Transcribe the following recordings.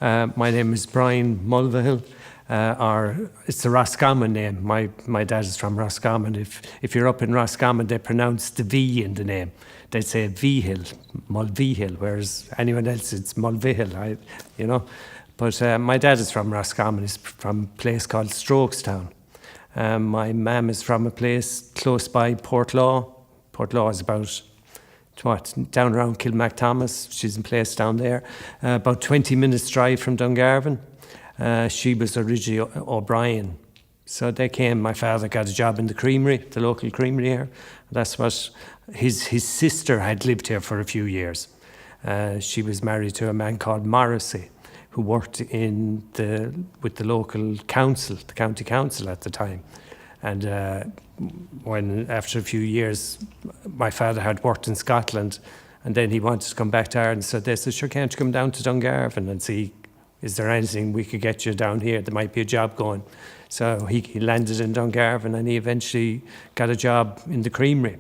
My name is Brian Mulvihill, or it's the Roscommon name. My dad is from Roscommon. If you're up in Roscommon, they pronounce the V in the name. They'd say V-Hill, Mulvihill, whereas anyone else, it's Mulvihill, But my dad is from Roscommon. He's from a place called Strokestown. My mum is from a place close by Portlaw. Portlaw is about down around Kilmacthomas. She's in place down there. About 20 minutes drive from Dungarvan. She was originally O'Brien. So they came, my father got a job in the creamery, the local creamery here. That's what his sister had lived here for a few years. She was married to a man called Morrissey, who worked with the local council, the county council at the time. And when after a few years, my father had worked in Scotland, and then he wanted to come back to Ireland. So they said, "Sure, can't you come down to Dungarvan and see, is there anything we could get you down here? There might be a job going." So he landed in Dungarvan, and he eventually got a job in the creamery.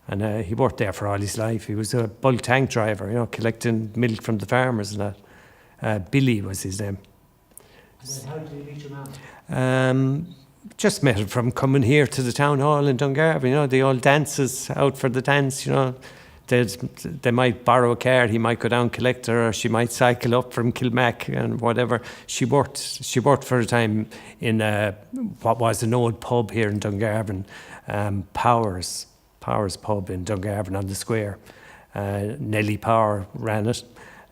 And he worked there for all his life. He was a bulk tank driver, collecting milk from the farmers and that. Billy was his name. And then how did you meet your mum? Just met him from coming here to the town hall in Dungarvan, the old dances out for the dance, They might borrow a car, he might go down collect her, or she might cycle up from Kilmac and whatever. She worked for a time in what was an old pub here in Dungarvan, Powers pub in Dungarvan on the square. Nellie Power ran it,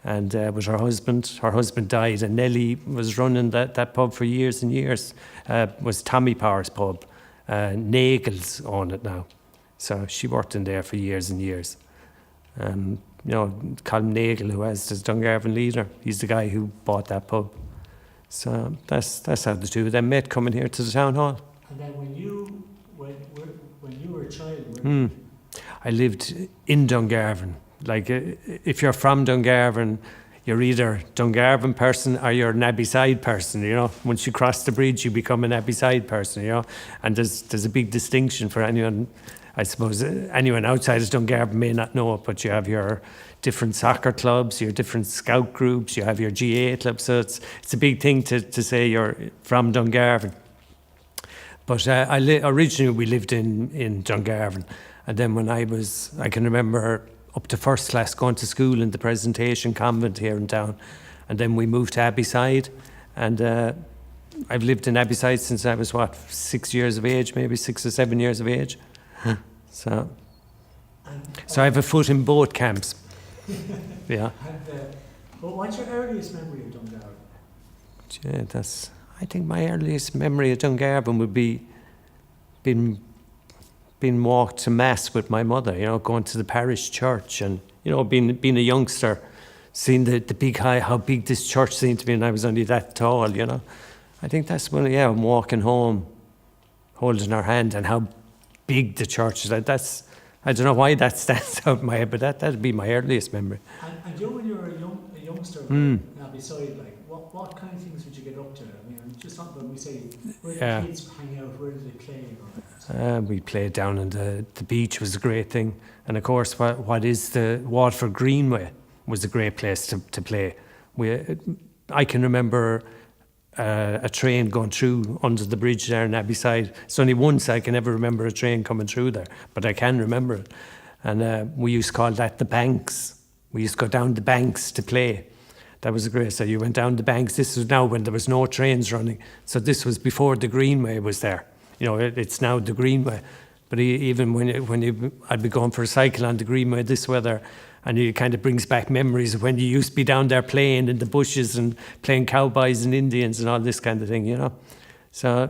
and was her husband. Her husband died, and Nellie was running that pub for years and years. Was Tommy Power's pub. Nagels own it now. So she worked in there for years and years. Colin Nagel, who was the Dungarvan leader, he's the guy who bought that pub. So that's how the two of them met, coming here to the town hall. And then when you were a child, I lived in Dungarvan. Like, if you're from Dungarvan, you're either Dungarvan person or you're an Abbyside person, Once you cross the bridge, you become an Abbyside person, And there's a big distinction for anyone. I suppose anyone outside of Dungarvan may not know it, but you have your different soccer clubs, your different scout groups, you have your GA clubs. So it's a big thing to say you're from Dungarvan. But originally we lived in Dungarvan. And then when I can remember up to first class going to school in the Presentation Convent here in town. And then we moved to Abbyside. And I've lived in Abbyside since I was, 6 years of age, maybe 6 or 7 years of age. So I have a foot in both camps. Yeah. Well, what's your earliest memory of Dungarvan? Yeah, I think my earliest memory of Dungarvan would be being walked to mass with my mother, going to the parish church, and being a youngster, seeing the big how big this church seemed to be, and I was only that tall, I think that's when I'm walking home, holding her hand, and how big the church is. I don't know why that stands out in my head, but that'd be my earliest memory. And when you were a youngster, beside, what kind of things would you get up to? I mean, just talking about, we say, where did the kids hang out, where did they play? We played down on the beach, was a great thing. And of course, what is the Waterford Greenway was a great place to play. I can remember a train going through under the bridge there in Abbyside. It's only once I can ever remember a train coming through there, but I can remember it. And we used to call that the banks. We used to go down the banks to play. That was great. So you went down the banks. This was now when there was no trains running. So this was before the Greenway was there. It's now the Greenway. But even when I'd be going for a cycle on the Greenway this weather, and it kind of brings back memories of when you used to be down there playing in the bushes and playing cowboys and Indians and all this kind of thing, So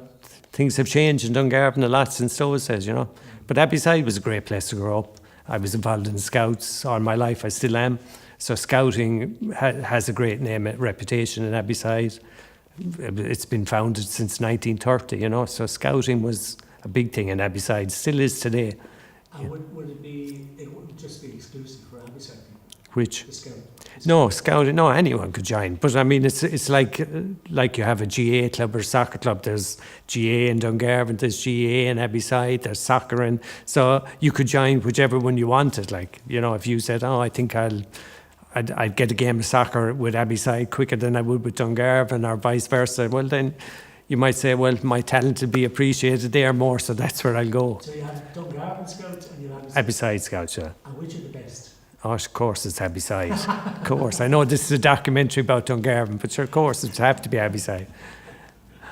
things have changed in Dungarvan a lot since those days, But Abbyside was a great place to grow up. I was involved in Scouts all my life. I still am. So Scouting has a great name, reputation in Abbyside. It's been founded since 1930, So Scouting was a big thing in Abbyside, still is today. And would it wouldn't just be exclusive for Abbyside? Which? The Scout. No, Scouting, no, anyone could join. But I mean, it's like you have a GA club or soccer club. There's GA in Dungarvan, there's GA in Abbyside, there's soccer in. So you could join whichever one you wanted. If you said, I think I'd get a game of soccer with Abbeyside quicker than I would with Dungarvan, or vice versa. Well, then you might say, well, my talent would be appreciated there more, so that's where I'll go. So you have Dungarvan Scouts and you have Abbeyside Scouts, yeah. And which are the best? Oh, of course it's Abbeyside. Of course. I know this is a documentary about Dungarvan, but sure, of course it have to be Abbeyside.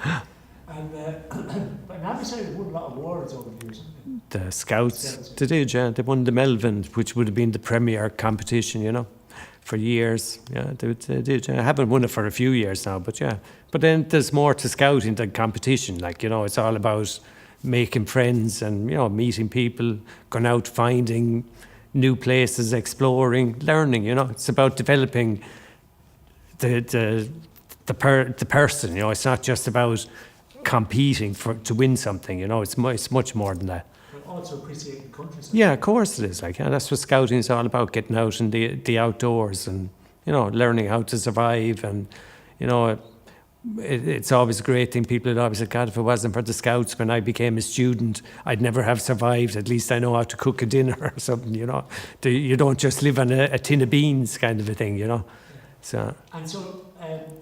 And but Abbeyside have won a lot of awards over the years, haven't The Scouts, they did, yeah. They won the Melvin, which would have been the premier competition, you know, for years. Yeah, they did. Yeah. I haven't won it for a few years now, but yeah. But then there's more to scouting than competition. Like, you know, it's all about making friends and, you know, meeting people, going out, finding new places, exploring, learning, you know. It's about developing the person, you know. It's not just about competing to win something, you know. It's much more than that. But also appreciating the countryside. Yeah, of course it is. Like, yeah, that's what scouting is all about, getting out in the outdoors and, you know, learning how to survive. And, you know, it's always a great thing. People had always said, God, if it wasn't for the Scouts when I became a student, I'd never have survived. At least I know how to cook a dinner or something, you know. You don't just live on a tin of beans kind of a thing, you know. So. And so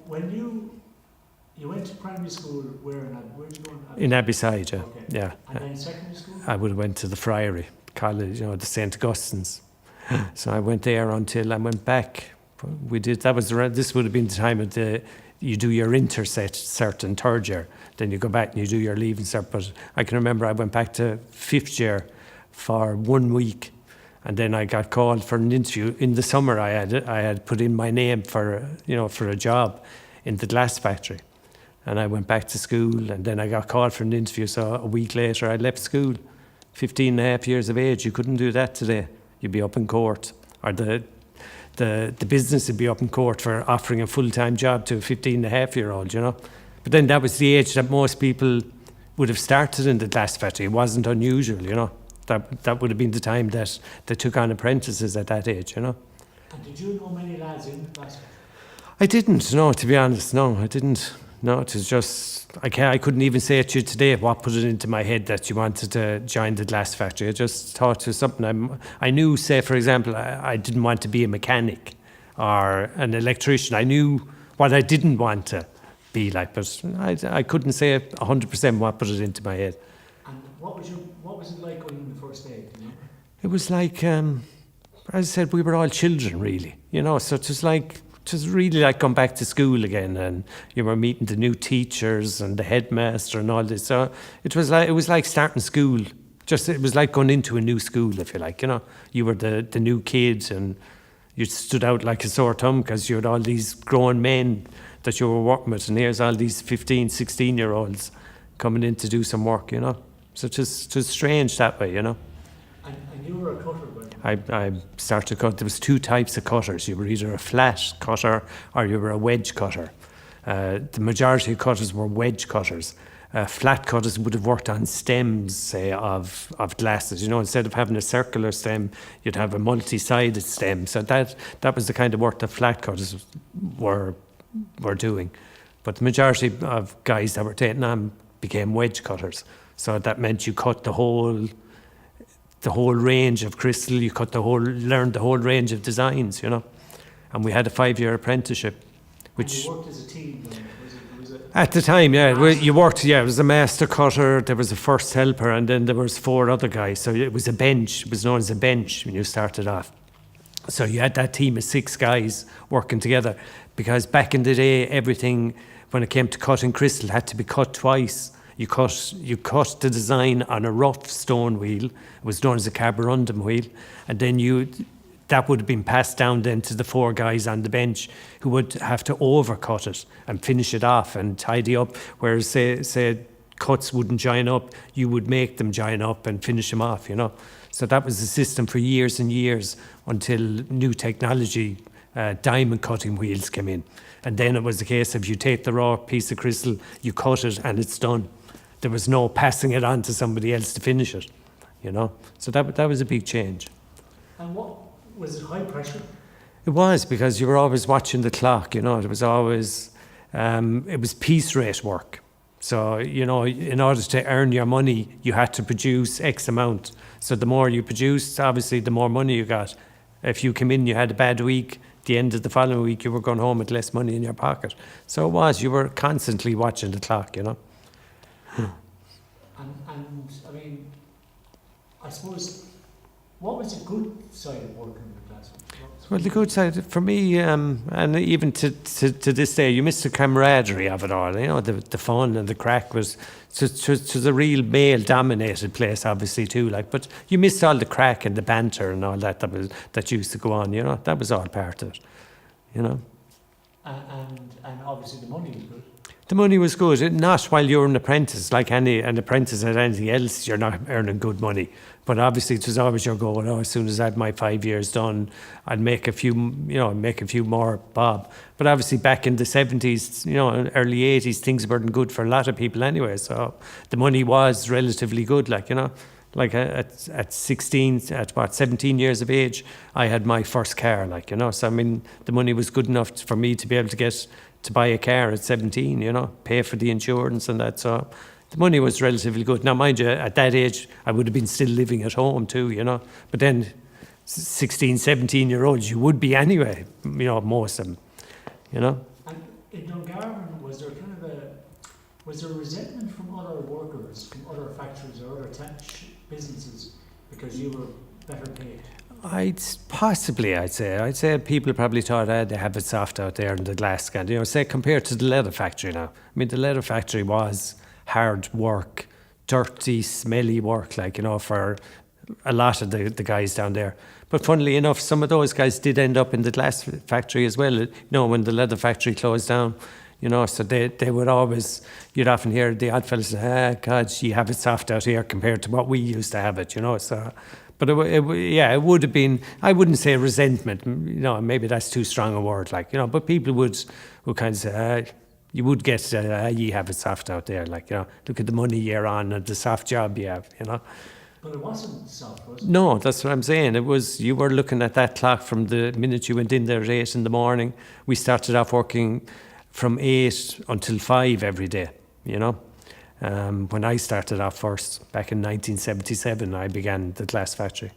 when you went to primary school, where did you go? In Abbeyside, yeah. Okay. Yeah. And then secondary school? I would have went to the Friary College, you know, the St. Augustine's. So I went there until I went back. This would have been the time of you do your cert in third year, then you go back and you do your leaving cert. But I can remember I went back to fifth year for 1 week, and then I got called for an interview. In the summer, I had put in my name for a job in the glass factory, and I went back to school, and then I got called for an interview. So a week later, I left school. 15 and a half years of age, you couldn't do that today. You'd be up in court, or the business would be up in court for offering a full-time job to a 15-and-a-half-year-old, you know. But then that was the age that most people would have started in the glass factory. It wasn't unusual, you know. That would have been the time that they took on apprentices at that age, you know. And did you know many lads in the glass factory? I didn't, no, to be honest, no, I didn't. No, it was just, I couldn't even say it to you today what put it into my head that you wanted to join the glass factory. I just thought it was something I knew, say, for example, I didn't want to be a mechanic or an electrician. I knew what I didn't want to be like, but I couldn't say 100% what put it into my head. And what was it like going in the first day? You know? It was like, as I said, we were all children, really, you know, so it was really like going back to school again, and you were meeting the new teachers and the headmaster and all this. So it was like starting school. It was like going into a new school, if you like. You know, you were the new kids, and you stood out like a sore thumb because you had all these grown men that you were working with, and here's all these 15, 16-year-olds coming in to do some work. You know, so it was strange that way. You know. And you were a cutter, by I started to cut. There was two types of cutters. You were either a flat cutter or you were a wedge cutter. The majority of cutters were wedge cutters. Flat cutters would have worked on stems, say, of glasses. You know, instead of having a circular stem, you'd have a multi-sided stem. So that was the kind of work that flat cutters were doing. But the majority of guys that were taken on became wedge cutters. So that meant you cut the whole range of crystal, learned the whole range of designs, you know. And we had a 5-year apprenticeship. And you worked as a team then? Was it at the time, yeah. You worked, yeah, it was a master cutter, there was a first helper, and then there was 4 other guys. So it was a bench, it was known as a bench when you started off. So you had that team of 6 guys working together, because back in the day, everything, when it came to cutting crystal, had to be cut twice. You cut the design on a rough stone wheel. It was known as a carborundum wheel, and then that would have been passed down then to the 4 guys on the bench who would have to overcut it and finish it off and tidy up. Whereas say cuts wouldn't join up, you would make them join up and finish them off. You know, so that was the system for years and years until new technology, diamond cutting wheels came in, and then it was the case of you take the raw piece of crystal, you cut it, and it's done. There was no passing it on to somebody else to finish it, you know. So that was a big change. And what was it? High pressure? It was, because you were always watching the clock, you know. It was always it was piece rate work. So, you know, in order to earn your money, you had to produce X amount. So the more you produced, obviously, the more money you got. If you came in, you had a bad week, the end of the following week you were going home with less money in your pocket. So it was, you were constantly watching the clock, you know. And I mean, I suppose, what was the good side of working in the classroom? Well, the good side for me, and even to this day, you miss the camaraderie of it all. You know, the fun and the crack was to the real male-dominated place, obviously too. Like, but you missed all the crack and the banter and all that used to go on. You know, that was all part of it. You know. And obviously the money was good. The money was good, not while you're an apprentice. Like an apprentice at anything else, you're not earning good money. But obviously, it was always your goal. Oh, as soon as I had my 5 years done, I'd make a few, make a few more bob. But obviously, back in the 70s, early 80s, things weren't good for a lot of people anyway. So the money was relatively good, like at 17 years of age, I had my first car, So I mean, the money was good enough for me to be able to buy a car at 17, pay for the insurance and that. So the money was relatively good. Now, mind you, at that age, I would have been still living at home too, But then 16, 17-year-olds, you would be anyway, most of them, And in Dungarvan, was there resentment from other workers, from other factories or other businesses because you were better paid? I'd say people probably thought they have it soft out there in the glass can. Say compared to the leather factory now. I mean, the leather factory was hard work, dirty, smelly work, for a lot of the guys down there. But funnily enough, some of those guys did end up in the glass factory as well. When the leather factory closed down. So they would always, you'd often hear the odd fellas say, God, you have it soft out here compared to what we used to have it, So. But it would have been, I wouldn't say resentment, maybe that's too strong a word, but people would kind of say, you would get, you have it soft out there, look at the money you're on and the soft job you have, But it wasn't soft, was it? No, that's what I'm saying. It was, you were looking at that clock from the minute you went in there at 8 in the morning. We started off working from 8 until 5 every day, When I started off first, back in 1977, I began the glass factory.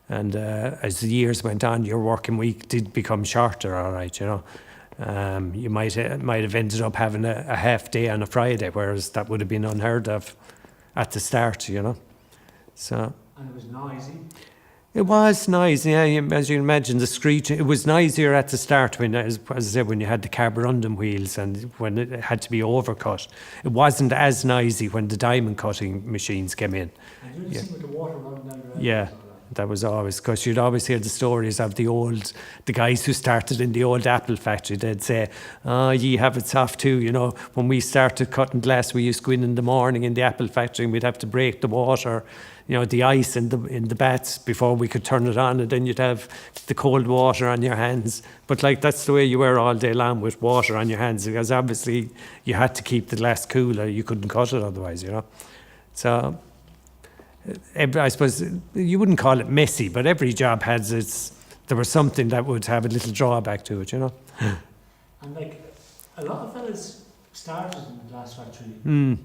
And as the years went on, your working week did become shorter, all right, You might have ended up having a half day on a Friday, whereas that would have been unheard of at the start, So. And it was noisy? It was noisy, as you can imagine, the screech. It was noisier at the start, as I said, when you had the carborundum wheels and when it had to be overcut. It wasn't as noisy when the diamond cutting machines came in. And you with the water running down the Yeah, that was always, because you'd always hear the stories of the guys who started in the old apple factory. They'd say, ye have it soft too, When we started cutting glass, we used to go in the morning in the apple factory and we'd have to break the water, the ice in the bats before we could turn it on, and then you'd have the cold water on your hands. But that's the way you were all day long, with water on your hands, because obviously you had to keep the glass cool or you couldn't cut it otherwise, So I suppose you wouldn't call it messy, but every job has there was something that would have a little drawback to it, And a lot of fellas started in the glass factory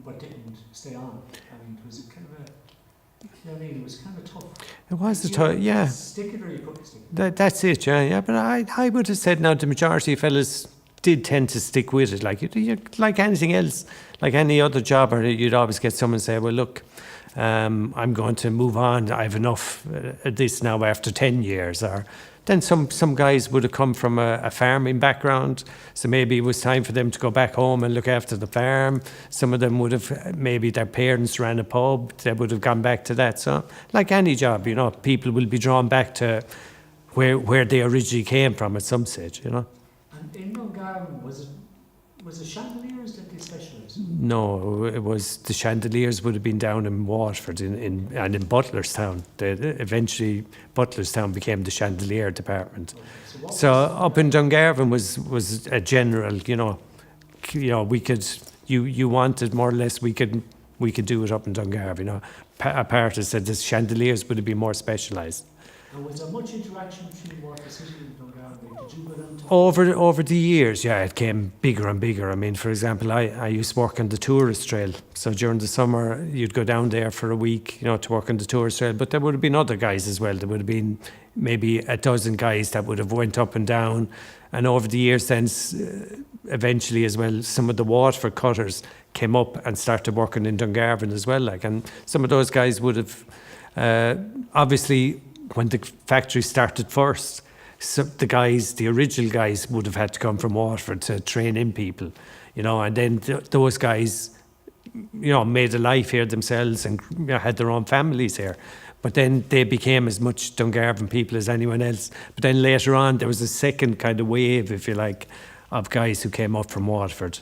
but didn't stay on. I mean, it was kind of it was kind of tough. It was tough, yeah. Stick it or you couldn't stick it. That's it, yeah. But I would have said now the majority of fellas did tend to stick with it. Like anything else, like any other job, or you'd always get someone say, well, look, I'm going to move on. I have enough of this now after 10 years. Or then some guys would have come from a farming background, so maybe it was time for them to go back home and look after the farm. Some of them would have, maybe their parents ran a pub, they would have gone back to that. So like any job, people will be drawn back to where they originally came from at some stage, And in Dungarvan, was it chandeliers that they specialised in? No, it was the chandeliers would have been down in Waterford and in Butlerstown. Eventually, Butlerstown became the chandelier department. Okay, so up in Dungarvan was a general, we could, you wanted more or less, we could do it up in Dungarvan. Apart, as said, the chandeliers would have been more specialised. And was there much interaction between Waterford City and Dungarvan? Did you go down to... Over the years, yeah, it came bigger and bigger. I mean, for example, I used to work on the tourist trail. So during the summer, you'd go down there for a week, to work on the tourist trail. But there would have been other guys as well. There would have been maybe a dozen guys that would have went up and down. And over the years, then eventually as well, some of the Waterford cutters came up and started working in Dungarvan as well. And some of those guys would have, obviously, when the factory started first, so the original guys would have had to come from Waterford to train in people, and then those guys, made a life here themselves and had their own families here. But then they became as much Dungarvan people as anyone else. But then later on, there was a second kind of wave, if you like, of guys who came up from Waterford.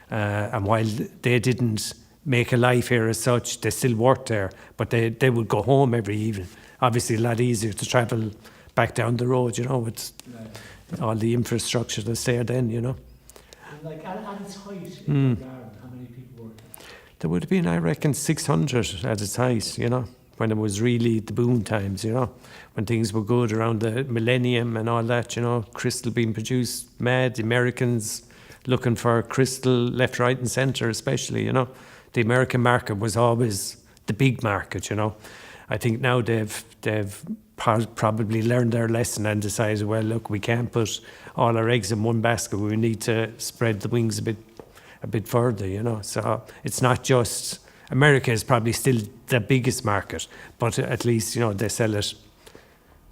And while they didn't make a life here as such, they still worked there, but they would go home every evening. Obviously, a lot easier to travel back down the road, with all the infrastructure that's there then, And like at its height in Grattan, how many people worked there? There would have been, I reckon, 600 at its height, when it was really the boom times, when things were good around the millennium and all that, crystal being produced, mad, the Americans looking for crystal left, right and centre especially, The American market was always the big market, I think now they've probably learned their lesson and decided, well, look, we can't put all our eggs in one basket. We need to spread the wings a bit further, So it's not just America is probably still the biggest market, but at least they sell it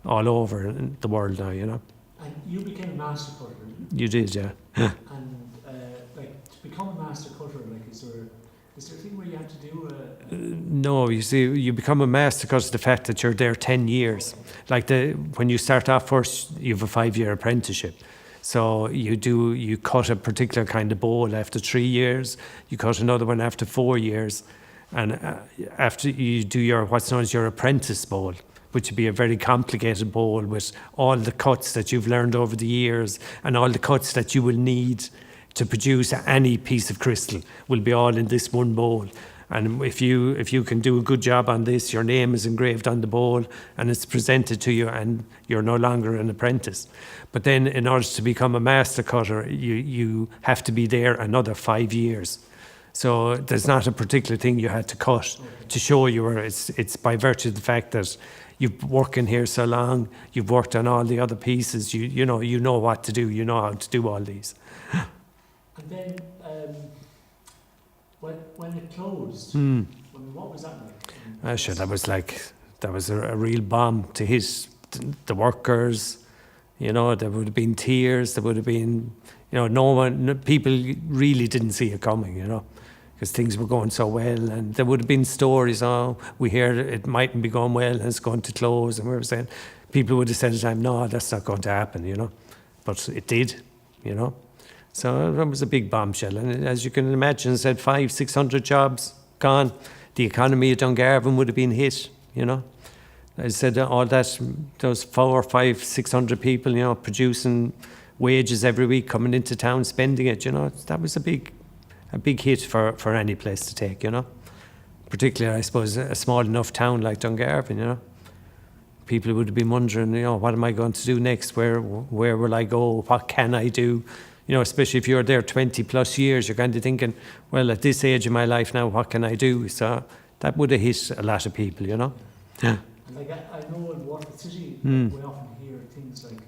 all over the world now, And you became a master cutter. You did, yeah. And to become a master cutter, is there a thing where you have to do No, you see, you become a master because of the fact that you're there 10 years. When you start off first, you have a 5-year apprenticeship. So you cut a particular kind of bowl after 3 years, you cut another one after 4 years, and after you do what's known as your apprentice bowl, which would be a very complicated bowl with all the cuts that you've learned over the years and all the cuts that you will need to produce any piece of crystal will be all in this one bowl. And if you can do a good job on this, your name is engraved on the bowl and it's presented to you and you're no longer an apprentice. But then in order to become a master cutter, you have to be there another 5 years. So there's not a particular thing you had to cut to show you were. It's by virtue of the fact that you've working here so long, you've worked on all the other pieces, you know what to do, you know how to do all these. And then when it closed, what was that like? Sure, that was a real bomb to hit the workers. There would have been tears. There would have been, people really didn't see it coming. Because things were going so well, and there would have been stories. Oh, we hear it mightn't be going well, and it's going to close. And we were saying, people would have said at the time, no, that's not going to happen. But it did. So that was a big bombshell, and as you can imagine, it said 500-600 jobs gone. The economy of Dungarvan would have been hit. I said all that, those 400, 500, 600 people, producing wages every week, coming into town, spending it. That was a big hit for any place to take. Particularly, I suppose, a small enough town like Dungarvan. People would have been wondering, what am I going to do next? Where will I go? What can I do? Especially if you're there 20 plus years, you're kind of thinking, well, at this age of my life now, what can I do? So that would have hit a lot of people, Yeah. And I know in Waterford City, we often hear things like,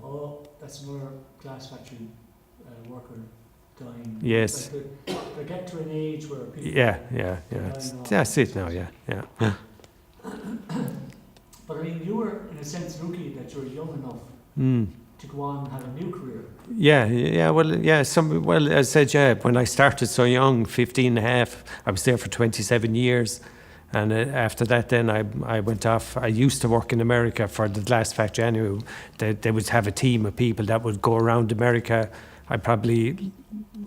oh, that's another glass factory worker dying. Yes. They get to an age where people... Yeah. That's it now, yeah. But I mean, you were, in a sense, lucky that you were young enough to go on and have a new career. Well, as I said, when I started so young, 15 and a half, I was there for 27 years. And after that, then I went off. I used to work in America for the glass factory anyway. They would have a team of people that would go around America.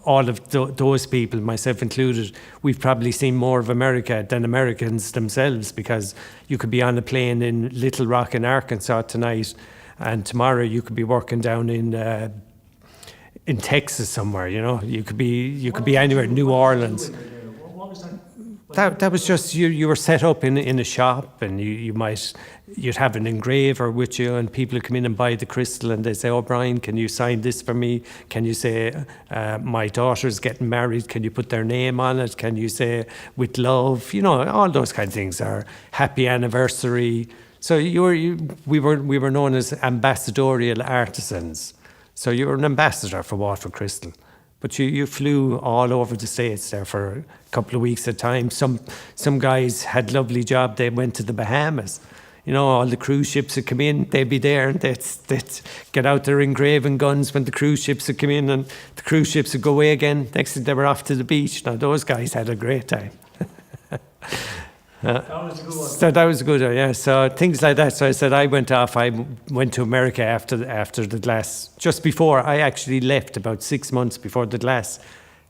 All of those people, myself included, we've probably seen more of America than Americans themselves, because you could be on a plane in Little Rock in Arkansas tonight, and tomorrow you could be working down in Texas somewhere. You could be anywhere, New Orleans. What was that? That was just you were set up in a shop, and you'd have an engraver with you, and people would come in and buy the crystal, and they'd say, "Oh, Brian, can you sign this for me? Can you say my daughter's getting married? Can you put their name on it? Can you say with love? You know, all those kind of things, or happy anniversary." So we were known as ambassadorial artisans. So you were an ambassador for Waterford Crystal. But you flew all over the States there for a couple of weeks at a time. Some guys had lovely job. They went to the Bahamas. You know, all the cruise ships would come in. They'd be there, and they'd get out their engraving guns when the cruise ships would come in, and the cruise ships would go away again. Next thing, they were off to the beach. Now, those guys had a great time. That was a good one. So that was a good one, yeah. So things like that. So I said I went off. I went to America after the glass. Just before I actually left, about 6 months before the glass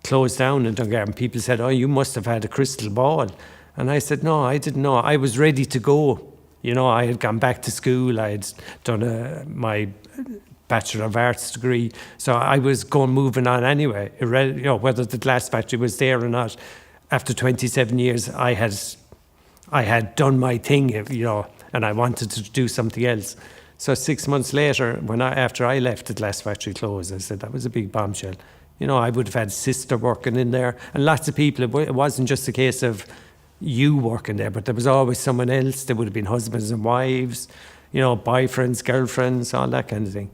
closed down in Dungarvan. People said, "Oh, you must have had a crystal ball," and I said, "No, I didn't know. I was ready to go. You know, I had gone back to school. I had done my Bachelor of Arts degree, so I was moving on anyway. You know, whether the glass factory was there or not. After 27 years, I had done my thing, you know, and I wanted to do something else. So 6 months later, after I left, the glass factory closed. I said that was a big bombshell. You know, I would have had sister working in there, and lots of people. It wasn't just a case of you working there, but there was always someone else. There would have been husbands and wives, you know, boyfriends, girlfriends, all that kind of thing.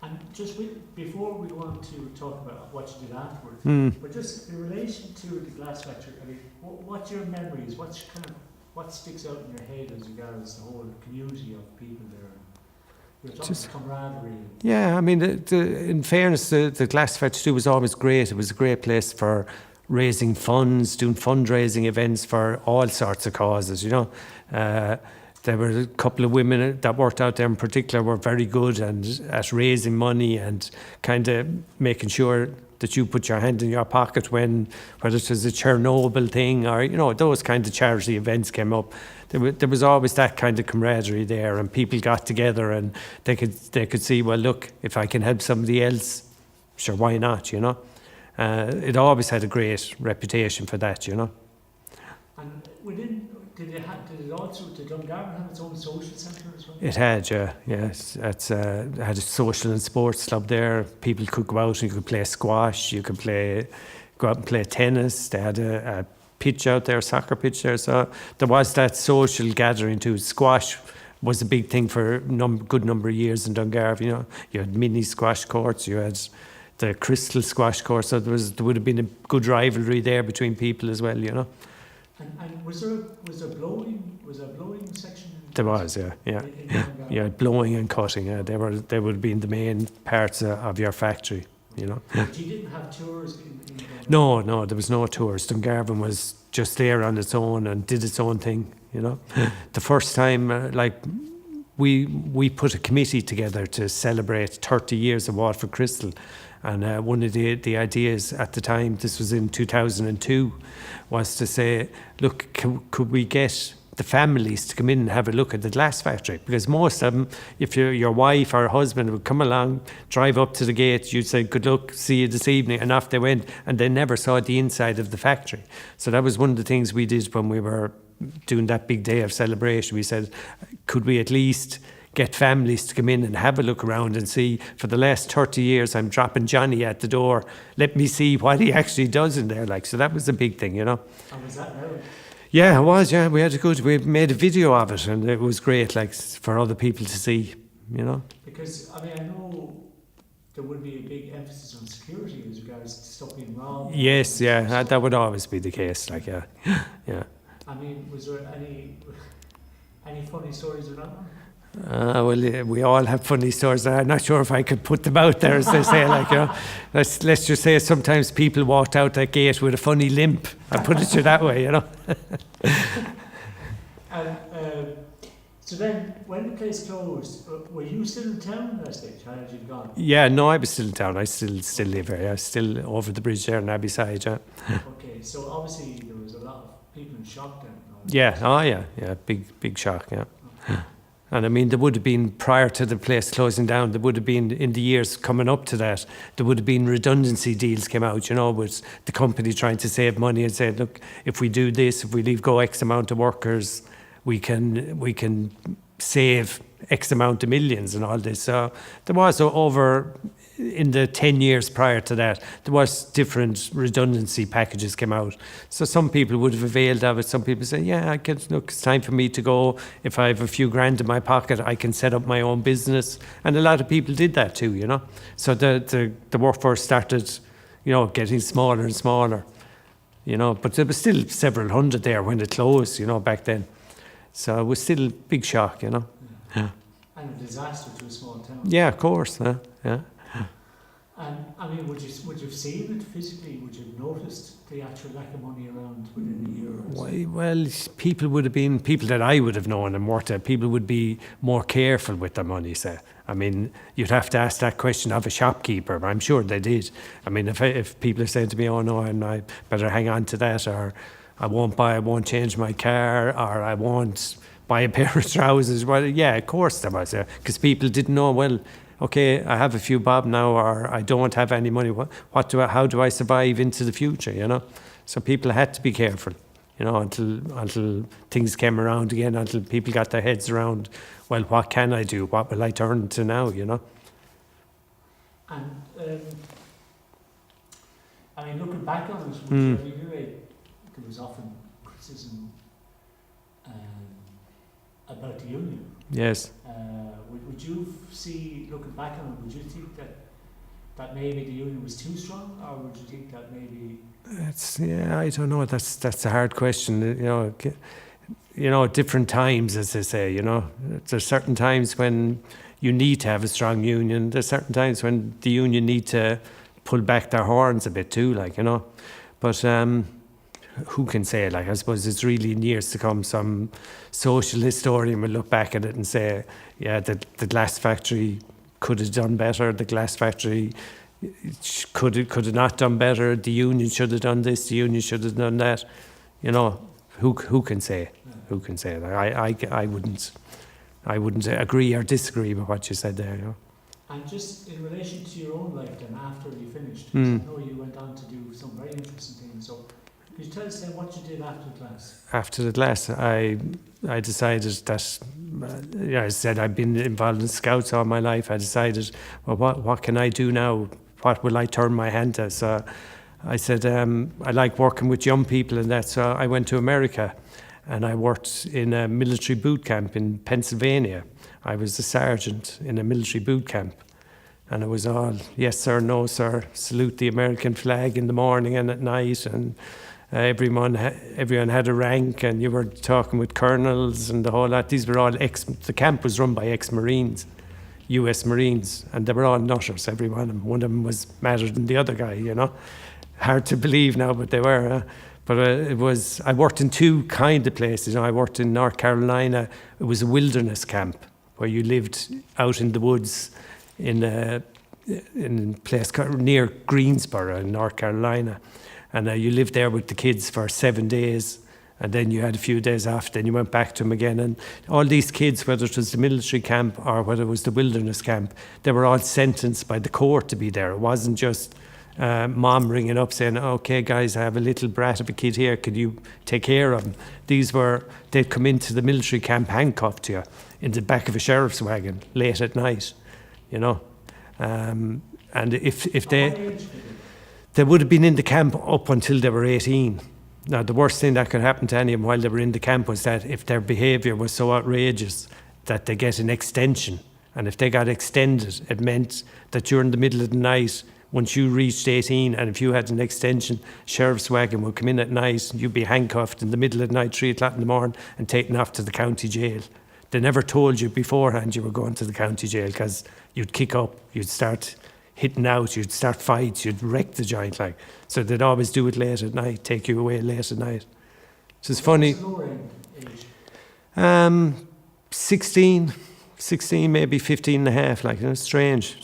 And just before we go on to talk about what you did afterwards, but just in relation to the glass factory, I mean, what's your memories? What sticks out in your head as regards the whole community of people there? You're talking camaraderie. Yeah, I mean, in fairness, the glass factory was always great. It was a great place for raising funds, doing fundraising events for all sorts of causes, you know. There were a couple of women that worked out there in particular were very good at raising money and kind of making sure that you put your hand in your pocket whether it was a Chernobyl thing or, you know, those kind of charity events came up. There was always that kind of camaraderie there, and people got together and they could see, well, look, if I can help somebody else, sure, why not, you know? It always had a great reputation for that, you know. And did Dungarvan have its own social centre as well? It had, yeah. It had a social and sports club there. People could go out and you could play squash, you could go out and play tennis. They had a pitch out there, a soccer pitch there. So there was that social gathering too. Squash was a big thing for a good number of years in Dungarvan, you know. You had mini squash courts, you had the crystal squash court, so there would have been a good rivalry there between people as well, you know. And was there blowing section? There was, yeah, blowing and cutting. Yeah, they would have been the main parts of your factory, you know. But you didn't have tours in No, there was no tours. Dungarvan was just there on its own and did its own thing, you know. The first time, we put a committee together to celebrate 30 years of Waterford Crystal. And one of the ideas at the time, this was in 2002, was to say, look, could we get the families to come in and have a look at the glass factory? Because most of them, if your wife or husband would come along, drive up to the gate, you'd say, good luck, see you this evening, and off they went, and they never saw the inside of the factory. So that was one of the things we did when we were doing that big day of celebration. We said, could we at least get families to come in and have a look around and see, for the last 30 years, I'm dropping Johnny at the door. Let me see what he actually does in there. So that was a big thing, you know. And was that now? Yeah, it was, yeah. We made a video of it, and it was great, for other people to see, you know. Because, I mean, I know there would be a big emphasis on security as regards to stuff being wrong. Yes, yeah, that would always be the case, yeah. Yeah. I mean, was there any funny stories or not? Well, we all have funny stories. I'm not sure if I could put them out there, as they say. You know, let's just say sometimes people walked out that gate with a funny limp. I put it to that way, you know. And so then, when the place closed, were you still in town at that stage? How had you gone? Yeah, no, I was still in town. I still live here. Yeah, still over the bridge there in Abbeyside. Yeah. Okay, so obviously there was a lot of people in shock then. Yeah, yeah, big shock. Yeah. And I mean, there would have been, prior to the place closing down, there would have been, in the years coming up to that, there would have been redundancy deals came out, you know, with the company trying to save money and say, look, if we do this, if we leave go X amount of workers, we can save X amount of millions and all this. So there was over, in the 10 years prior to that, there was different redundancy packages came out. So some people would have availed of it. Some people say, yeah, look, it's time for me to go. If I have a few grand in my pocket, I can set up my own business. And a lot of people did that too, you know. So the workforce started, you know, getting smaller and smaller, you know. But there was still several hundred there when it closed, you know, back then. So it was still a big shock, you know. Yeah. And a disaster to a small town. Yeah, of course. Yeah. And I mean, would you have seen it physically? Would you have noticed the actual lack of money around within a year or so? Well, people that I would have known and worked at, people would be more careful with their money, say. I mean, you'd have to ask that question of a shopkeeper. I'm sure they did. I mean, if people are saying to me, oh no, I better hang on to that, or I won't change my car, or I won't buy a pair of trousers. Well, yeah, of course there was, because people didn't know, well, okay, I have a few bob now, or I don't have any money. How do I survive into the future, you know? So people had to be careful, you know, until things came around again, until people got their heads around, well, what can I do? What will I turn to now, you know? And, I mean, looking back on it, there was often criticism about the union. Yes. Would you see, looking back on it, would you think that maybe the union was too strong, or would you think that maybe? I don't know. That's a hard question. You know, different times, as they say. You know, there's certain times when you need to have a strong union. There's certain times when the union need to pull back their horns a bit too, like, you know. But who can say? Like, I suppose it's really in years to come, some social historian will look back at it and say, yeah, the glass factory could have done better. The glass factory could have not done better. The union should have done this. The union should have done that. You know, who can say? Who can say? Like, I wouldn't agree or disagree with what you said there. You know. And just in relation to your own life, then after you finished, 'cause I know you went on to do some very interesting things. So, could you tell us then what you did after the class? After the class, I decided that, I said I've been involved in Scouts all my life. I decided, well, what can I do now? What will I turn my hand to? So I said, I like working with young people and that. So I went to America and I worked in a military boot camp in Pennsylvania. I was a sergeant in a military boot camp. And it was all, yes sir, no sir, salute the American flag in the morning and at night, and everyone had a rank, and you were talking with colonels and the whole lot. These were all the camp was run by ex-Marines, US Marines, and they were all nutters, every one of them. One of them was madder than the other guy, you know. Hard to believe now, but they were. I worked in two kind of places. You know, I worked in North Carolina. It was a wilderness camp where you lived out in the woods in a place near Greensboro in North Carolina. And you lived there with the kids for 7 days, and then you had a few days off, then you went back to them again. And all these kids, whether it was the military camp or whether it was the wilderness camp, they were all sentenced by the court to be there. It wasn't just mom ringing up saying, okay guys, I have a little brat of a kid here, could you take care of him? They'd come into the military camp handcuffed to you in the back of a sheriff's wagon late at night, you know. And if they would have been in the camp up until they were 18. Now, the worst thing that could happen to any of them while they were in the camp was that if their behaviour was so outrageous that they get an extension. And if they got extended, it meant that during the middle of the night, once you reached 18, and if you had an extension, sheriff's wagon would come in at night, you'd be handcuffed in the middle of the night, 3 o'clock in the morning, and taken off to the county jail. They never told you beforehand you were going to the county jail, because you'd kick up, you'd start hitting out, you'd start fights, you'd wreck the joint, like. So they'd always do it late at night, take you away late at night. So it's funny. 16, maybe 15 and a half, like, you know, strange,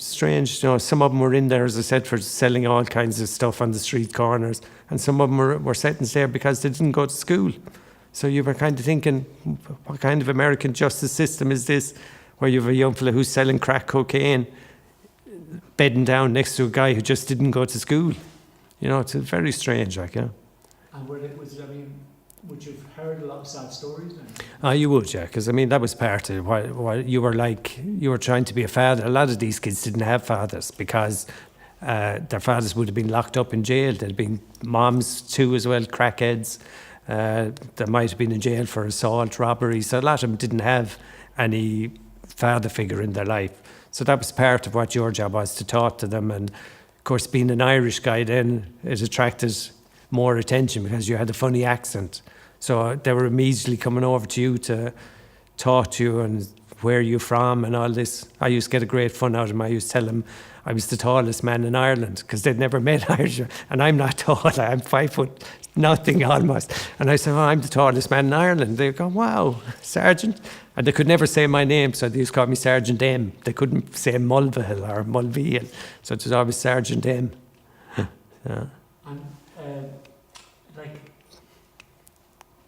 you know. Some of them were in there, as I said, for selling all kinds of stuff on the street corners, and some of them were sentenced there because they didn't go to school. So you were kind of thinking, what kind of American justice system is this, where you have a young fella who's selling crack cocaine, bedding down next to a guy who just didn't go to school? You know, it's very strange, like, yeah. And would you have heard a lot of sad stories then? Oh, you would, yeah, because I mean that was part of what you were like. You were trying to be a father. A lot of these kids didn't have fathers because their fathers would have been locked up in jail. There'd been moms too as well, crackheads. They might have been in jail for assault, robbery. So a lot of them didn't have any father figure in their life. So that was part of what your job was, to talk to them. And of course, being an Irish guy, then it attracted more attention because you had a funny accent. So they were immediately coming over to you to talk to you and where you're from and all this. I used to get a great fun out of them. I used to tell them I was the tallest man in Ireland because they'd never met Irish. And I'm not tall. I'm 5 foot nothing almost. And I said, oh, I'm the tallest man in Ireland. They'd go, wow, Sergeant. And they could never say my name, so they used to call me Sergeant M. They couldn't say Mulvihill or Mulvihill. So it was always Sergeant M. Yeah. And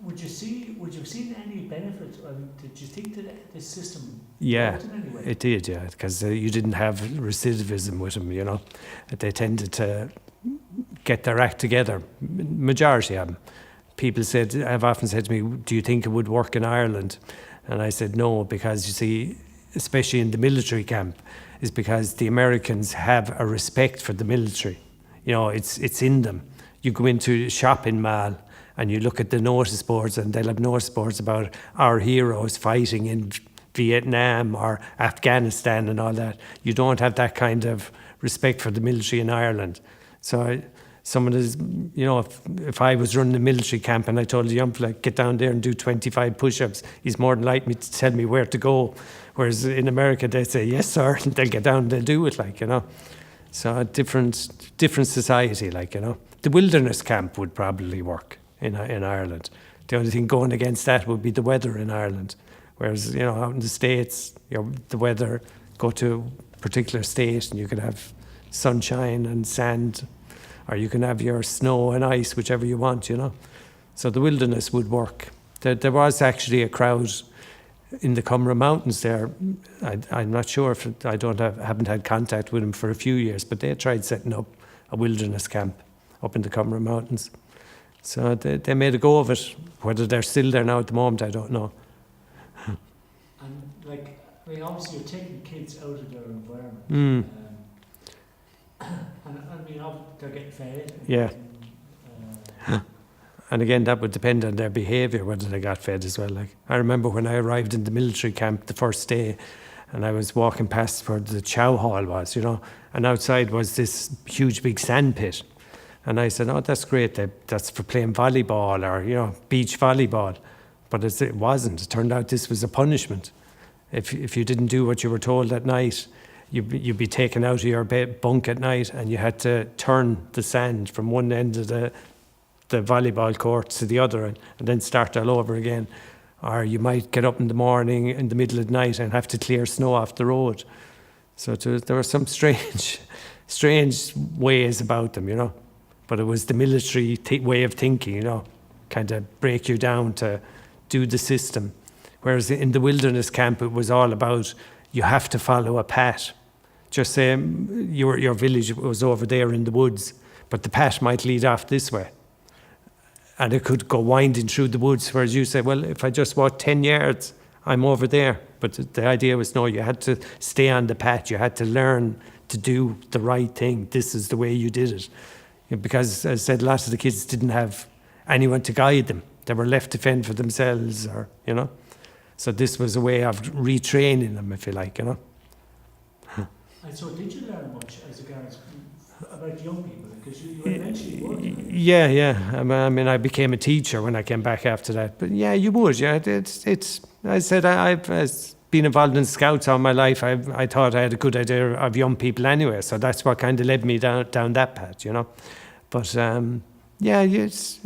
would you have seen any benefit, or did you think that this system worked in any way? It did, yeah, because you didn't have recidivism with them, you know. They tended to get their act together, majority of them. People have often said to me, do you think it would work in Ireland? And I said no, because you see, especially in the military camp, is because the Americans have a respect for the military. You know, it's in them. You go into a shopping mall and you look at the notice boards, and they'll have notice boards about our heroes fighting in Vietnam or Afghanistan and all that. You don't have that kind of respect for the military in Ireland. So someone is, you know, if I was running a military camp and I told a young fella, get down there and do 25 push-ups, he's more than likely to tell me where to go. Whereas in America, they say, yes, sir, and they'll get down and they'll do it, like, you know. So a different society, like, you know. The wilderness camp would probably work in Ireland. The only thing going against that would be the weather in Ireland. Whereas, you know, out in the States, you know, the weather, go to a particular state and you could have sunshine and sand, or you can have your snow and ice, whichever you want, you know. So the wilderness would work. There was actually a crowd in the Cumra Mountains there. I'm not sure if haven't had contact with them for a few years, but they tried setting up a wilderness camp up in the Cumra Mountains. So they made a go of it. Whether they're still there now at the moment, I don't know. And obviously you're taking kids out of their environment. And they're getting fed. Yeah. And again, that would depend on their behaviour, whether they got fed as well. Like, I remember when I arrived in the military camp the first day, and I was walking past where the chow hall was, you know, and outside was this huge big sand pit. And I said, oh, that's great, that's for playing volleyball or, you know, beach volleyball. But it wasn't. It turned out this was a punishment. If you didn't do what you were told at night, you'd be taken out of your bunk at night, and you had to turn the sand from one end of the volleyball court to the other and then start all over again. Or you might get up in the morning in the middle of the night and have to clear snow off the road. So there were some strange ways about them, you know. But it was the military way of thinking, you know, kind of break you down to do the system. Whereas in the wilderness camp, it was all about you have to follow a path. Just say your village was over there in the woods, but the path might lead off this way. And it could go winding through the woods, whereas you say, well, if I just walk 10 yards, I'm over there. But the idea was, no, you had to stay on the path. You had to learn to do the right thing. This is the way you did it. Because, as I said, lots of the kids didn't have anyone to guide them. They were left to fend for themselves, or, you know. So this was a way of retraining them, if you like, you know. And so did you learn much as a guard about young people? Because you eventually would. Yeah. I mean, I became a teacher when I came back after that. But yeah, you would. Yeah, it's. I said I've been involved in Scouts all my life. I thought I had a good idea of young people anyway. So that's what kind of led me down that path, you know. But yeah, it's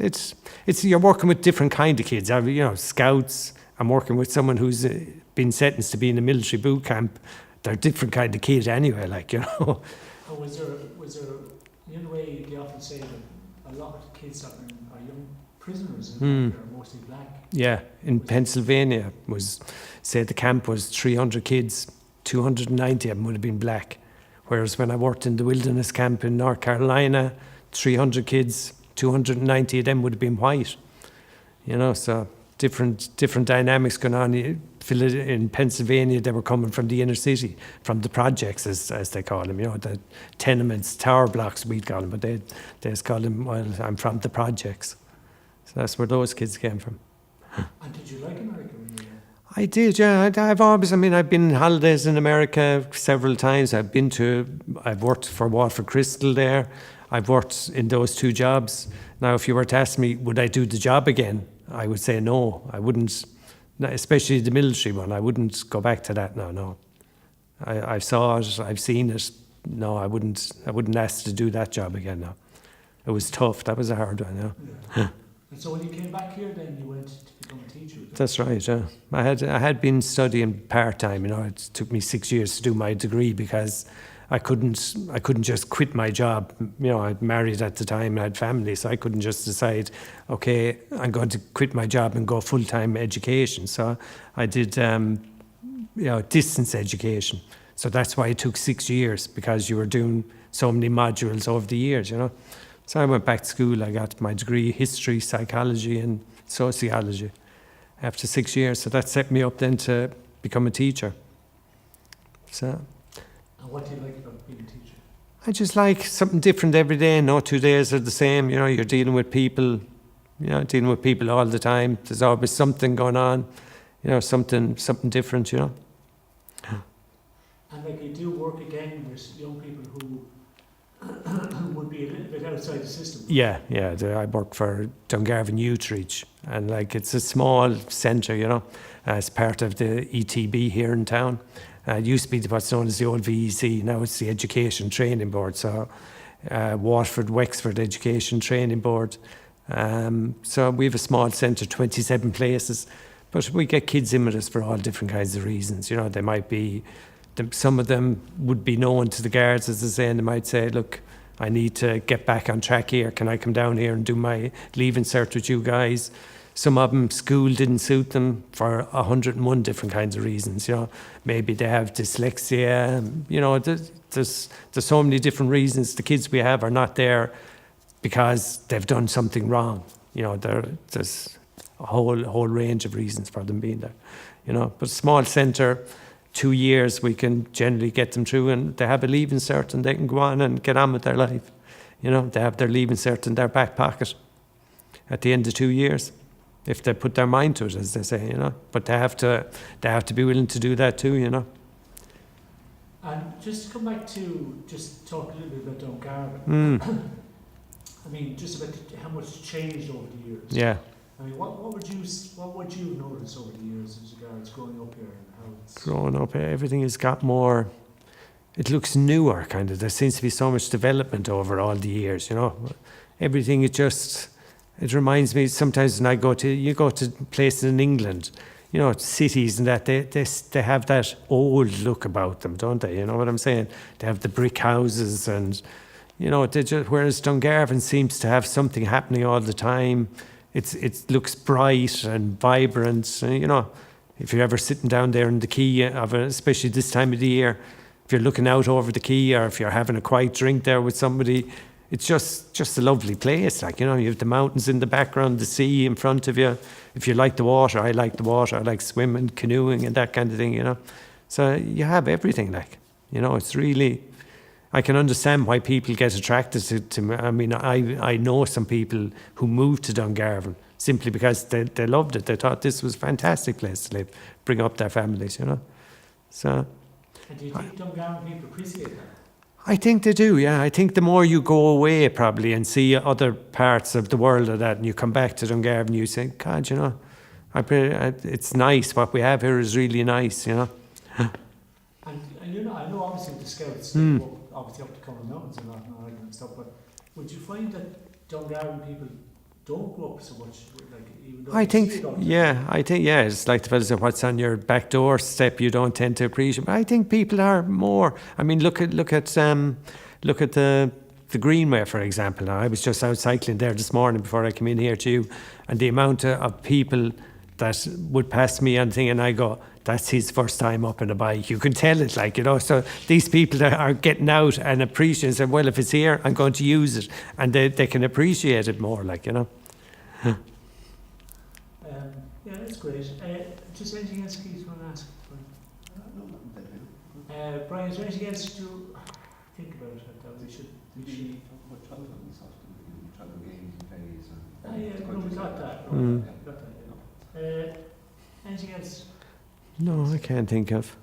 you're working with different kind of kids. You know, Scouts. I'm working with someone who's been sentenced to be in a military boot camp. They're different kind of kids anyway, like, you know. Oh, was there, you know, the way they often say that a lot of kids are young prisoners in America are mostly black. Yeah, in Pennsylvania say the camp was 300 kids, 290 of them would have been black. Whereas when I worked in the wilderness camp in North Carolina, 300 kids, 290 of them would have been white. So different dynamics going on. In Pennsylvania, they were coming from the inner city, from the projects, as they call them, the tenements, tower blocks, we'd call them, but they just call them, well, I'm from the projects. So that's where those kids came from. And did you like America when you were there? I did, yeah. I've been on holidays in America several times. I've worked for Waterford Crystal there. I've worked in those 2 jobs. Now, if you were to ask me, would I do the job again? I would say no. I wouldn't, especially the military one. I wouldn't go back to that now, no. I saw it, I've seen it. No, I wouldn't ask to do that job again now. It was tough. That was a hard one, yeah. And so when you came back here, then you went to become a teacher? That's right, yeah. I had been studying part-time, It took me 6 years to do my degree because I couldn't just quit my job. I'd married at the time, I had family, so I couldn't just decide, okay, I'm going to quit my job and go full-time education. So I did, distance education. So that's why it took 6 years, because you were doing so many modules over the years, So I went back to school. I got my degree, history, psychology, and sociology after 6 years. So that set me up then to become a teacher. So. And what do you like about being a teacher? I just like something different every day. No 2 days are the same. You're dealing with people, all the time. There's always something going on, something different, And like you do work again with young people who would be a little bit outside the system. Yeah. I work for Dungarvan Youth Reach, and it's a small centre, as part of the ETB here in town. It used to be what's known as the old VEC. Now it's the Education Training Board. So Waterford, Wexford Education Training Board. So we have a small centre, 27 places, but we get kids in with us for all different kinds of reasons. They might be. Some of them would be known to the guards, as they say, and they might say, look, I need to get back on track here. Can I come down here and do my leaving cert with you guys? Some of them, school didn't suit them for 101 different kinds of reasons. Maybe they have dyslexia. There's so many different reasons. The kids we have are not there because they've done something wrong. There's a whole range of reasons for them being there. But small centre, 2 years we can generally get them through, and they have a leaving cert and they can go on and get on with their life. They have their leaving cert in their back pocket at the end of 2 years, if they put their mind to it, as they say. But they have to be willing to do that too. And just to come back to just talk a little bit about Dungarvan. I mean, just about how much changed over the years. Yeah. I mean, what would you notice over the years as regards growing up here and how it's growing up here? Everything has got more. It looks newer, kind of. There seems to be so much development over all the years. Everything. It reminds me sometimes when you go to places in England, cities and that they have that old look about them, don't they? You know what I'm saying? They have the brick houses and. Whereas Dungarvan seems to have something happening all the time. It looks bright and vibrant. If you're ever sitting down there in the quay, especially this time of the year, if you're looking out over the quay or if you're having a quiet drink there with somebody, it's just a lovely place. You have the mountains in the background, the sea in front of you. If you like the water, I like the water. I like swimming, canoeing, and that kind of thing. So you have everything. It's really. I can understand why people get attracted to me. I mean, I know some people who moved to Dungarvan simply because they loved it. They thought this was a fantastic place to live, bring up their families, So. And do you think Dungarvan people appreciate that? I think they do, yeah. I think the more you go away probably and see other parts of the world of that and you come back to Dungarvan, you say, God, it's nice. What we have here is really nice, And I know obviously the Scouts go obviously up to Common Mountains and all that kind of stuff, but would you find that Dungarvan people don't grow up so much, even though I think, it's like the fellow said, what's on your back doorstep you don't tend to appreciate. But I think people are more. I mean, look at the the Greenway, for example. Now, I was just out cycling there this morning before I came in here to you, and the amount of people that would pass me on thing, and I go, that's his first time up on a bike. You can tell it, like, you know. So these people that are getting out and appreciating, and saying, well, if it's here, I'm going to use it, and they can appreciate it more, like, you know. Yeah, that's great. Just anything else Keith want to ask? Brian, is there anything else to think about that we should? Yeah, no, we got that. Anything else? No, I can't think of.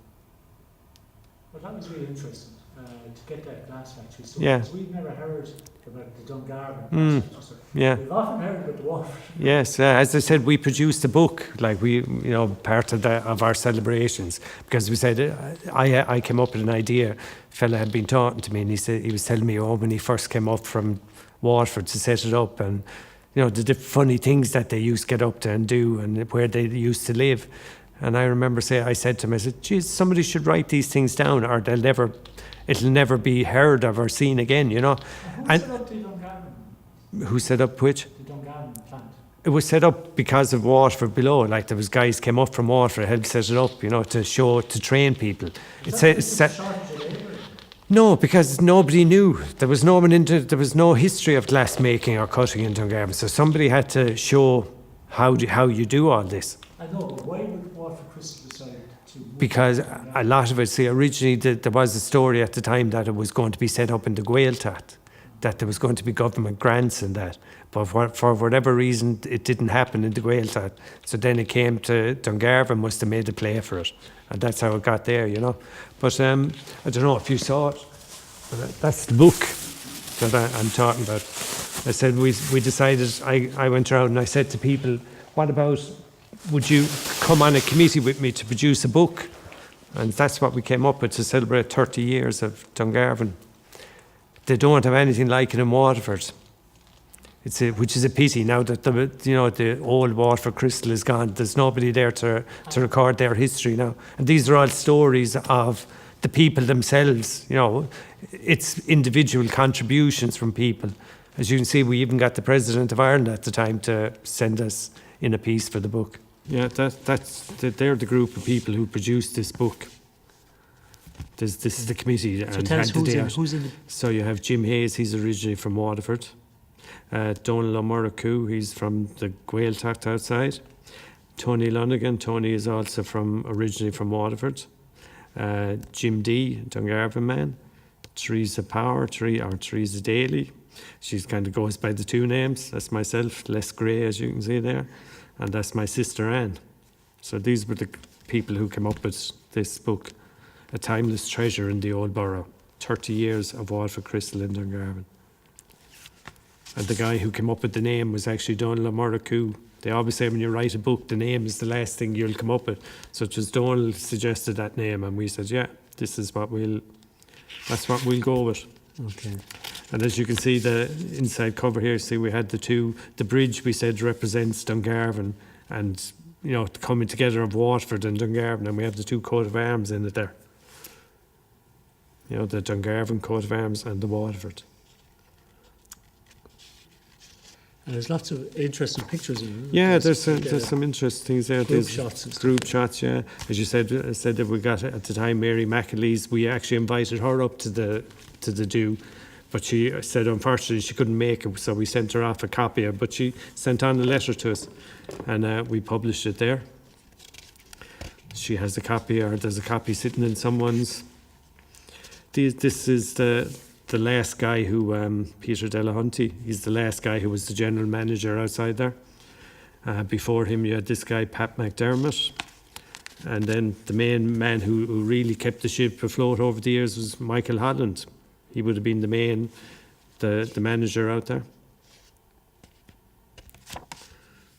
Well, that was really interesting to get that glass factory story. Yeah. Because we've never heard about the Dungarvan. Yeah. We've often heard about the Waterford. Yes, as I said, we produced a book, like part of our celebrations, because we said, I came up with an idea. A fella had been talking to me, and he was telling me, when he first came up from Waterford to set it up, and the funny things that they used to get up to and do, and where they used to live. And I remember I said to him, I said, geez, somebody should write these things down, or it'll never be heard of or seen again, Who set up the Dungarvan? Who set up which? The Dungarvan plant. It was set up because of Waterford below. Like, there was guys came up from Waterford, helped set it up, to train people. No, because nobody knew. There was no history of glass making or cutting in Dungarvan. So somebody had to show how you do all this. I know, but why would Waterford Crystal decide to move? Because a lot of it, originally there was a story at the time that it was going to be set up in the Gaeltacht, that there was going to be government grants in that. But for whatever reason, it didn't happen in the Gaeltacht. So then it came to Dungarvan, must have made a play for it. And that's how it got there, But I don't know if you saw it. But that's the book that I'm talking about. I said we decided, I went around and I said to people, what about, would you come on a committee with me to produce a book? And that's what we came up with to celebrate 30 years of Dungarvan. They don't have anything like it in Waterford. Which is a pity now that the old Waterford Crystal is gone. There's nobody there to record their history now. And these are all stories of the people themselves. It's individual contributions from people. As you can see, we even got the President of Ireland at the time to send us in a piece for the book. Yeah, they're the group of people who produced this book. This is the committee. So tell us who's in it. So you have Jim Hayes, he's originally from Waterford. Donal O'Murracu, he's from the Gaeltacht outside. Tony Lonergan, Tony is also originally from Waterford. Jim D, Dungarvan man. Teresa Power, Teresa Daly. She kind of goes by the two names. That's myself, Les Gray, as you can see there. And that's my sister Anne. So these were the people who came up with this book, A Timeless Treasure in the Old Borough. 30 years of Waterford Crystal in Dungarvan. And the guy who came up with the name was actually Donal O'Murracu. They always say when you write a book, the name is the last thing you'll come up with. So just Donal suggested that name, and we said, yeah, that's what we'll go with. Okay. And as you can see, the inside cover here, we had the bridge we said represents Dungarvan, and coming together of Waterford and Dungarvan, and we have the two coat of arms in it there. The Dungarvan coat of arms and the Waterford. And there's lots of interesting pictures in it. Yeah, there's some interesting things there. Group shots and stuff. Group shots, yeah. As you said that we got at the time Mary McAleese. We actually invited her up to the do, but she said unfortunately she couldn't make it, so we sent her off a copy of it. But she sent on a letter to us, and we published it there. She has a copy, or there's a copy sitting in someone's. This is the last guy who, Peter Delahunty, he's the last guy who was the general manager outside there. Before him you had this guy, Pat McDermott. And then the main man who really kept the ship afloat over the years was Michael Holland. He would have been the manager out there.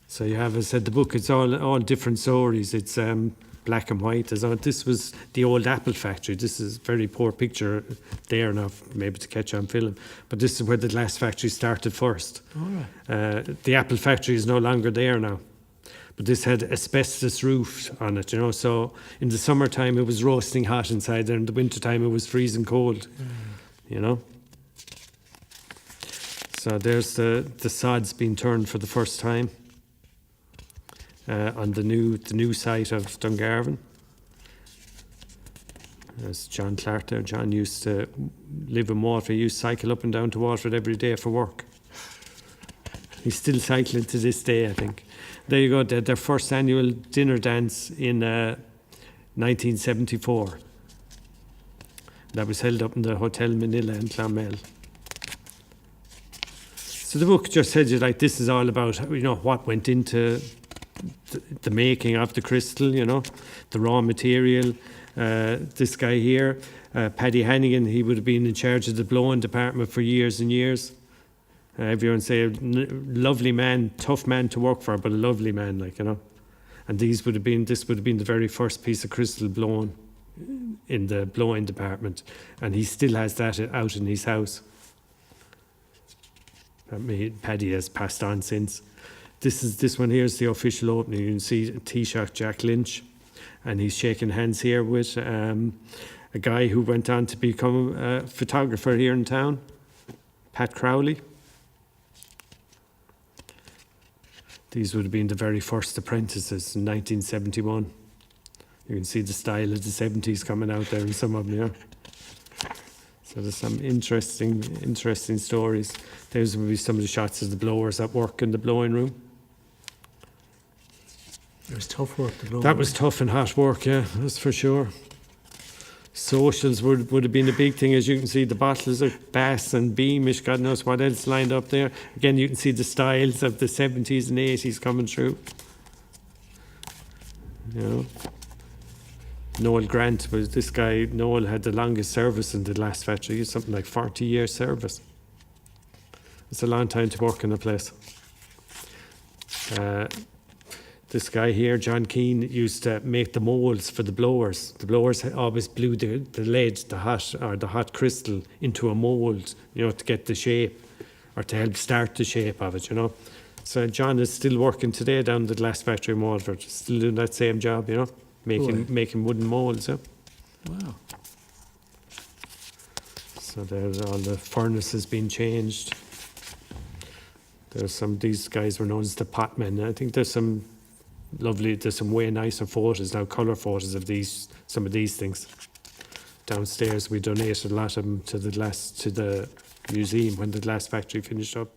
So you have, as I said, the book, it's all different stories. It's black and white. This was the old apple factory. This is a very poor picture there now, maybe to catch on film. But this is where the glass factory started first. All right. The apple factory is no longer there now. But this had asbestos roof on it, So in the summertime it was roasting hot inside there. In the wintertime it was freezing cold, So there's the sods being turned for the first time on the new site of Dungarvan. There's John Clark there. John used to live in Waterford. He used to cycle up and down to Waterford every day for work. He's still cycling to this day, I think. There you go, their first annual dinner dance in 1974. That was held up in the Hotel Manila in Clonmel. So the book just tells you, like, this is all about, what went into the making of the crystal, the raw material. This guy here, Paddy Hannigan, he would have been in charge of the blowing department for years and years. Everyone say, lovely man, tough man to work for, but a lovely man, And this would have been the very first piece of crystal blown in the blowing department, and he still has that out in his house. Paddy has passed on since. This one here is the official opening. You can see Taoiseach Jack Lynch, and he's shaking hands here with a guy who went on to become a photographer here in town, Pat Crowley. These would have been the very first apprentices in 1971. You can see the style of the 70s coming out there in some of them, So there's some interesting stories. There's will be some of the shots of the blowers at work in the blowing room. It was tough work to blow. That was tough and hot work, yeah, that's for sure. Socials would have been a big thing. As you can see, the bottles of Bass and Beamish, God knows what else lined up there. Again, you can see the styles of the 70s and 80s coming through. Noel Grant was this guy. Noel had the longest service in the last factory. He had something like 40 years service. It's a long time to work in a place. This guy here, John Keane, used to make the molds for the blowers. The blowers always blew the lead, the hot crystal, into a mold, to get the shape, or to help start the shape of it, So John is still working today down the glass factory in Waterford, still doing that same job, making wooden molds. Yeah? Wow. So there's all the furnaces being changed. These guys were known as the potmen. I think there's some way nicer photos now, colour photos of some of these things. Downstairs we donated a lot of them to the museum when the glass factory finished up.